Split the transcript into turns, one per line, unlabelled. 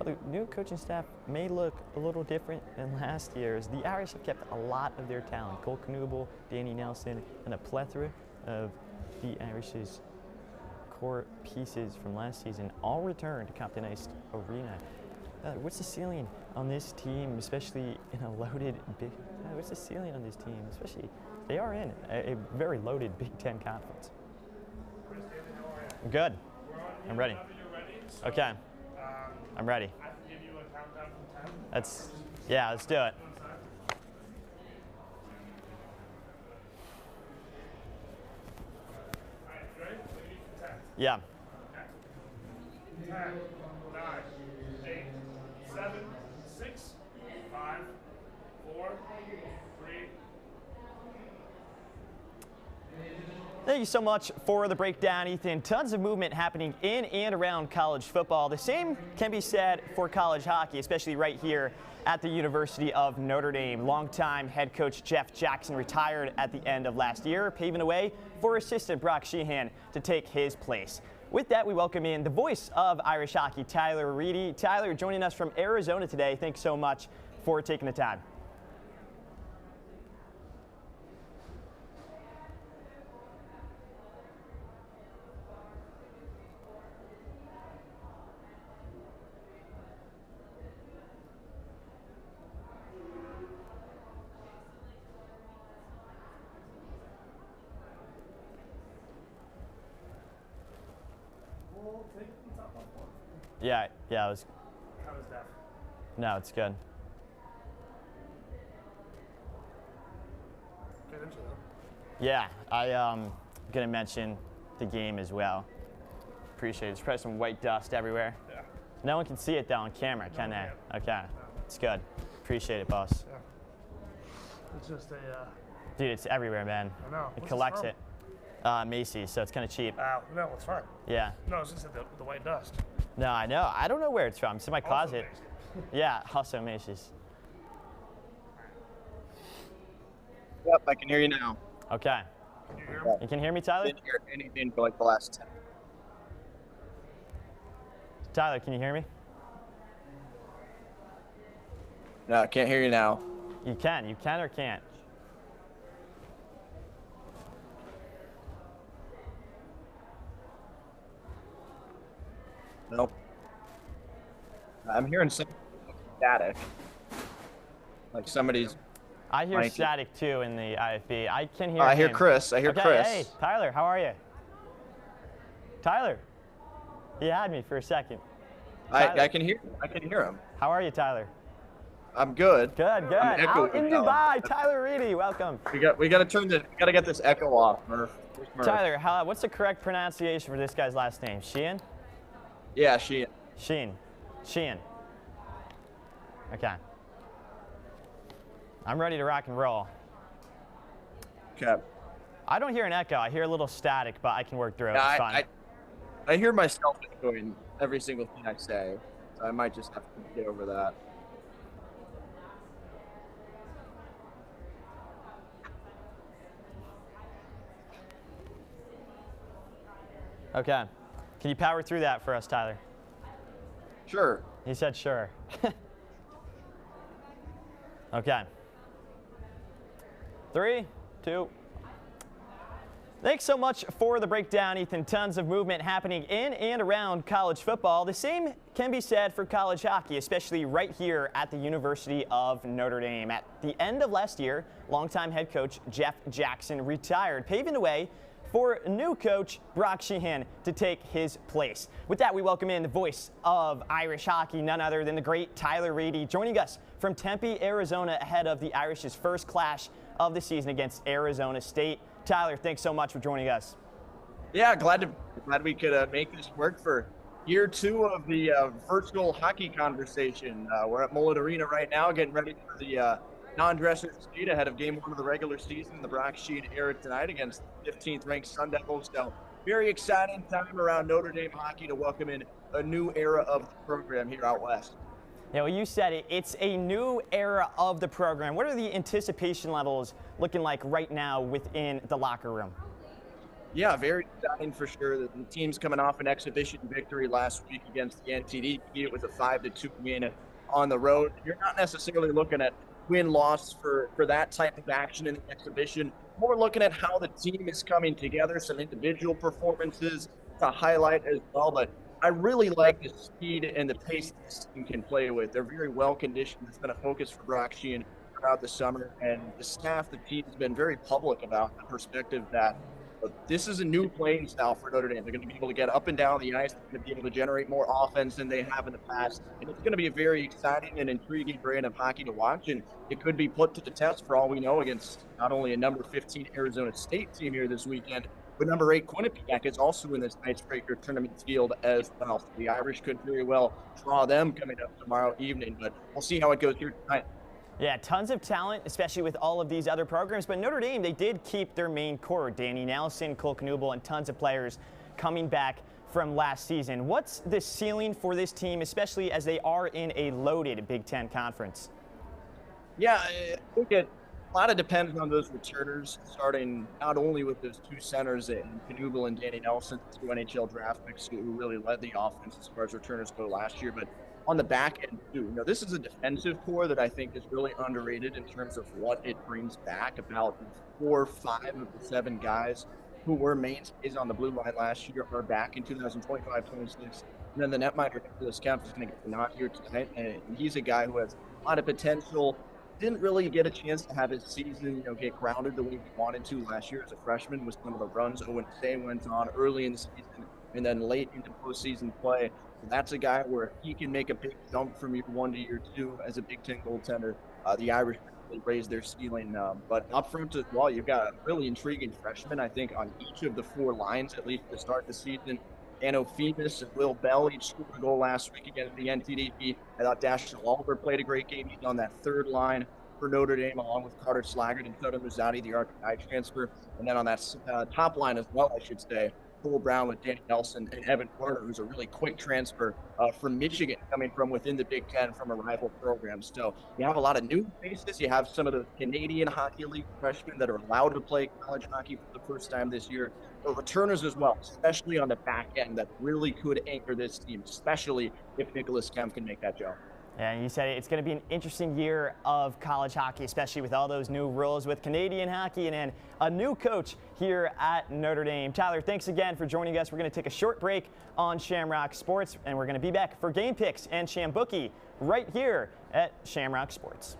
While the new coaching staff may look a little different than last year's, the Irish have kept a lot of their talent. Cole Knuble, Danny Nelson, and a plethora of the Irish's core pieces from last season all returned to Compton Ice Arena. What's the ceiling on this team, especially in a loaded Big? What's the ceiling on this team, especially they are in a very loaded Big Ten conference? Good. I'm ready. Okay. I'm ready.
I can give you a countdown from 10.
Let's do it.
All right, ready? Maybe 10.
Yeah.
Okay. 10, 9, 8, 7, 6, 5, 4, 3.
Thank you so much for the breakdown, Ethan. Tons of movement happening in and around college football. The same can be said for college hockey, especially right here at the University of Notre Dame. Longtime head coach Jeff Jackson retired at the end of last year, paving the way for assistant Brock Sheehan to take his place. With that, we welcome in the voice of Irish hockey, Tyler Reidy. Tyler, joining us from Arizona today. Thanks so much for taking the time. Yeah, it was.
How is that?
No, it's good.
Good intro, though.
Yeah, I'm gonna mention the game as well. Appreciate it. There's probably some white dust everywhere.
Yeah.
No one can see it though on camera, can they?
can't.
Okay, it's good. Appreciate it, boss.
Yeah. It's just a.
Dude, it's everywhere, man.
I know.
It
What's
collects
this
it. Macy's, so it's kind of cheap.
No, it's fine.
Yeah.
No, it's just the white dust.
No, I know. I don't know where it's from. It's in my closet.
Also
Yeah, also Macy's.
Yep, I can hear you now.
Okay.
Can you hear me?
You can hear me, Tyler?
Didn't hear anything for like the last 10.
Tyler, can you hear me?
No, I can't hear you now.
You can or can't?
Nope. I'm hearing some static. Like somebody's.
I hear
Mikey.
static too in the IFB. I can hear
I hear
him.
Chris. I hear
Okay,
Chris.
hey, Tyler, how are you? Tyler, you had me for a second. Tyler.
I can hear him.
How are you, Tyler?
I'm good.
Good, good.
I'm
Out in
echoing now.
Dubai, Tyler Reidy, welcome.
We gotta get this echo off, Murph. Where's Murph?
Tyler, what's the correct pronunciation for this guy's last name? Sheehan?
Yeah,
Sheehan. Okay. I'm ready to rock and roll.
Okay.
I don't hear an echo. I hear a little static, but I can work through it.
Yeah,
It's fine.
I hear myself echoing every single thing I say. So I might just have to get over that.
Okay. Can you power through that for us, Tyler?
Sure.
He said sure. Okay. 3, 2. Thanks so much for the breakdown, Ethan. Tons of movement happening in and around college football. The same can be said for college hockey, especially right here at the University of Notre Dame. At the end of last year, longtime head coach Jeff Jackson retired, paving the way for new coach Brock Sheehan to take his place. With that, we welcome in the voice of Irish hockey, none other than the great Tyler Reidy, joining us from Tempe, Arizona, ahead of the Irish's first clash of the season against Arizona State. Tyler, thanks so much for joining us.
Yeah, glad we could make this work for year 2 of the virtual hockey conversation. We're at Mullet Arena right now, getting ready for the non-dresser state ahead of game 1 of the regular season, the Brock Sheehan era tonight against 15th ranked Sun Devils. So very exciting time around Notre Dame hockey to welcome in a new era of the program here out west.
Yeah, well, you said it. It's a new era of the program. What are the anticipation levels looking like right now within the locker room?
Yeah, very exciting for sure. The team's coming off an exhibition victory last week against the NTDP. It was a 5-2 win on the road. You're not necessarily looking at win-loss for that type of action in the exhibition. More looking at how the team is coming together, some individual performances to highlight as well. But I really like the speed and the pace this team can play with. They're very well conditioned. It's been a focus for Brock Sheehan throughout the summer, and the staff, the team's been very public about the perspective that this is a new playing style for Notre Dame. They're going to be able to get up and down the ice. They're going to be able to generate more offense than they have in the past. And it's going to be a very exciting and intriguing brand of hockey to watch. And it could be put to the test for all we know against not only a number 15 Arizona State team here this weekend, but number 8 Quinnipiac is also in this icebreaker tournament field as well. So the Irish could very well draw them coming up tomorrow evening. But we'll see how it goes here tonight.
Yeah, tons of talent, especially with all of these other programs. But Notre Dame, they did keep their main core, Danny Nelson, Cole Knuble, and tons of players coming back from last season. What's the ceiling for this team, especially as they are in a loaded Big Ten conference?
Yeah, I think a lot of depends on those returners, starting not only with those 2 centers in Knuble and Danny Nelson, 2 NHL draft picks who really led the offense as far as returners go last year, but on the back end too. This is a defensive core that I think is really underrated in terms of what it brings back. About 4 or 5 of the 7 guys who were mainstays on the blue line last year are back in 2025-26. And then the netminder, Nicholas Kempf, is going to get the nod here tonight, and he's a guy who has a lot of potential. Didn't really get a chance to have his season, get grounded the way he wanted to last year as a freshman with some of the runs Owen Say went on early in the season and then late into postseason play. That's a guy where he can make a big jump from year 1 to year 2 as a Big Ten goaltender. The Irish really raised their ceiling. But up front as well, you've got a really intriguing freshman, I think, on each of the 4 lines, at least to start the season. Dano Phoebus and Will Bell each scored a goal last week against the NTDP. I thought Dashiell Oliver played a great game. He's on that 3rd line for Notre Dame, along with Carter Slaggert and Soto Muzzati, the RPI transfer. And then on that top line as well, I should say, Cole Brown with Danny Nelson and Evan Porter, who's a really quick transfer from Michigan, coming from within the Big Ten from a rival program. So you have a lot of new faces. You have some of the Canadian Hockey League freshmen that are allowed to play college hockey for the first time this year. But returners as well, especially on the back end, that really could anchor this team, especially if Nicholas Kempf can make that jump.
And you said it's going to be an interesting year of college hockey, especially with all those new rules with Canadian hockey and then a new coach here at Notre Dame. Tyler, thanks again for joining us. We're going to take a short break on Shamrock Sports, and we're going to be back for game picks and Shambookie right here at Shamrock Sports.